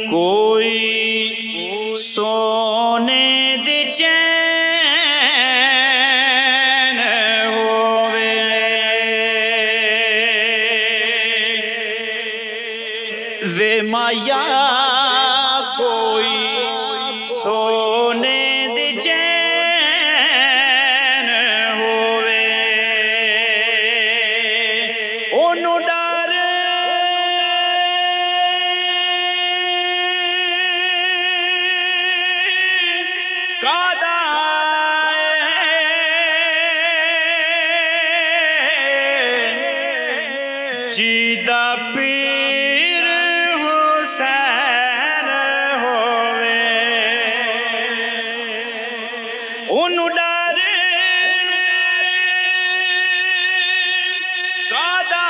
کوئی سونے دی چین ہووے وے مایا کوئی سونے دی چین ہووے اونوں ڈر کادا جیدہ پیر حسین ہووے اونوں ڈر کادا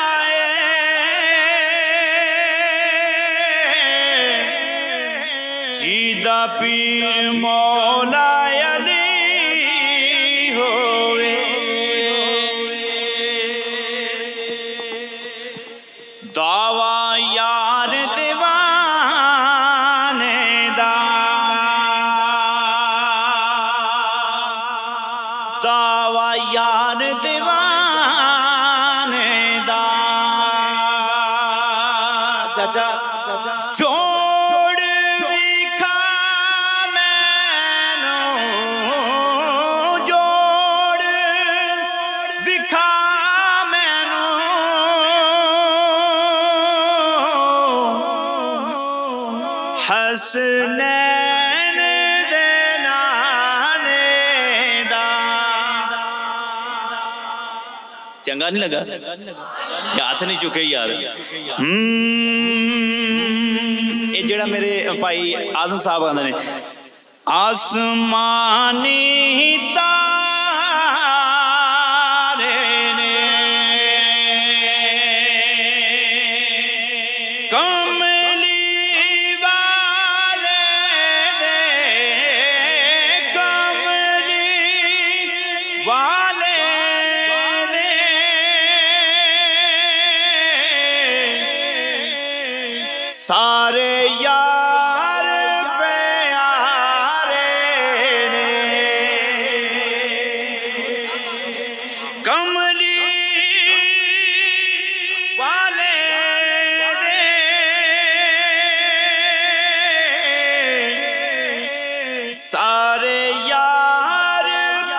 جیدہ پیر مولا علی ہووے دعویٰ یار دیوانے دا دعویٰ یار دیوانے دا چاچا چھوڑ وکھا مینوں جوڑ وکھا مینوں حسنین دے نانے دا چنگا نہیں لگا ہاتھ نہیں چکے یار یہ جڑا میرے بھائی اعظم صاحب آندے نے آسمانی تارے نے کملی والے دے کملی والے دے سارے یار پیارے نے کملی والے دے سارے یار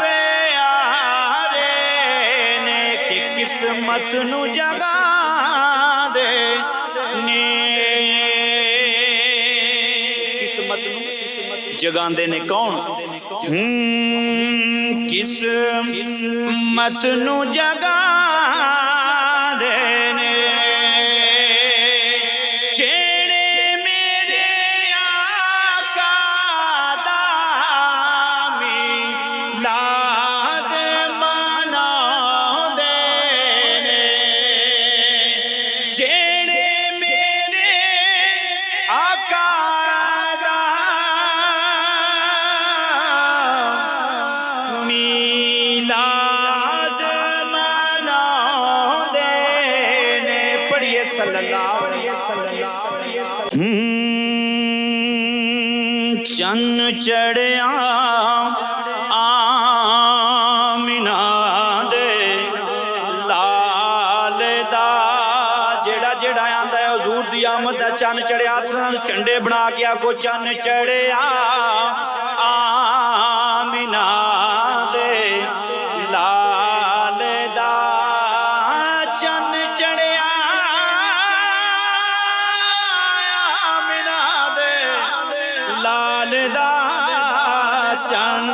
پیارے نے کہ قسمت نو جگا دے جگاندے نے کون قسمت نو جگا دینے جیڑے میرے آقا دا میلاد مناؤندے نے جیڑے میرے آقا چن چڑھیا آمینہ دے لال دا جڑا جڑا آندا ہے حضور دی آمد دا چن چڑھیا چنڈے بنا کے آکو چن چڑھیا آمینہ دے لال دا چن چڑھیا لال دا چن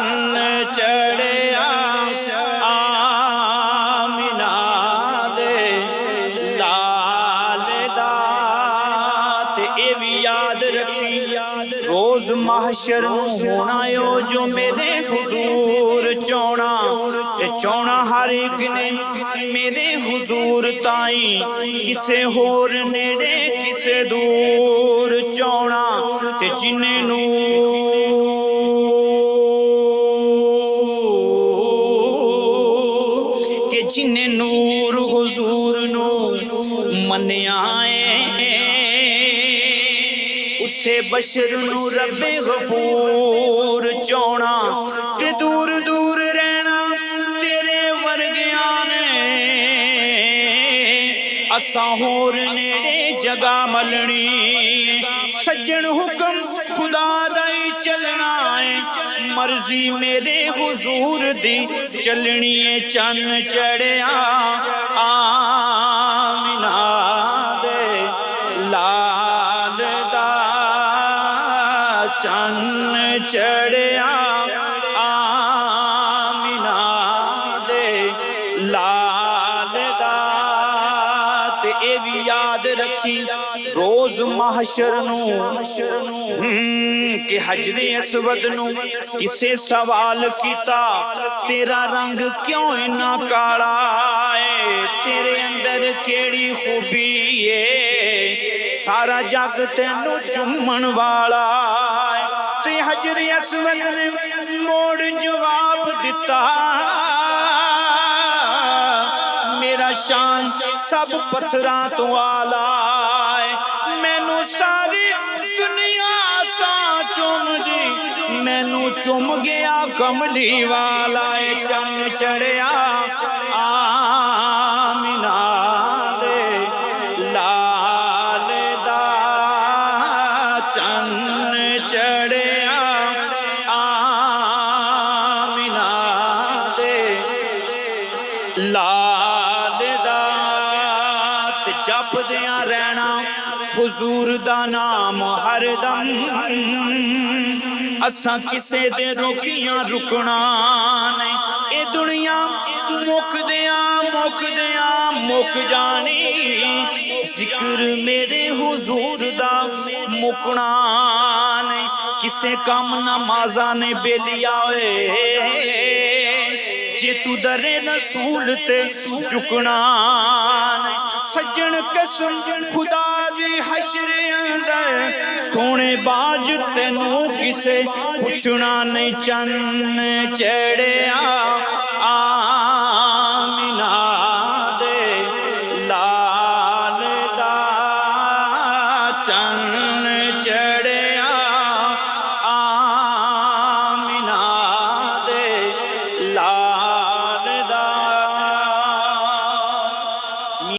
چڑھیا آمینہ دے لال دا تے اے بھی یاد رکھی روز محشر نو ہونا یو جو میرے حضور چونا تے چونا ہر ایک نے میرے حضور تائیں کسے ہور نیڑے کسے دور چونا تے جنہیں جن نور حضور نو منے منیائے اسے بشر نو رب غفور چونا تے دور دور رہنا تیرے ورگیاں نے اساں ہور نیڑے جگہ ملنی سجن حکم خدا دائی چلنا ہے مرضی میرے حضور دی چلنی ہے چن چڑھیا آمینہ دے لال دا چن چڑھیا آمینہ دے لال دا تے اے بھی یاد رکھی روز محشر نو کہ حجر اسود نو کسے سوال کیتا تیرا رنگ کیوں اتنا کالا ہے تیرے اندر کیڑی خوبی ہے سارا جگ تینوں چومن والا ہے تے حجر اسود نے موڑ جواب دیتا میرا شان سب پتھراں تو آلہ ہے مینوں ساری دنیا تا چوم جی مینوں چوم گیا کملی والا ہے چن چڑھیا آمینہ دے لال دا چن چڑھیا آمینہ دے لال دا جپ دیاں رہنا حضور دا نام ہر دم اساں کسے دے روکیاں رکنا نہیں اے دنیا مک جانی ذکر میرے حضور دا مکنا نہیں کسے کام نمازاں نے بیلیا ہوئے جے تو در رسول تے جھکنا سجن قسم خدا دی حشر اندر سونے باج تینوں کسے پوچھنا نہیں چن چڑھیا آمینہ دے لال دا چن چڑھیا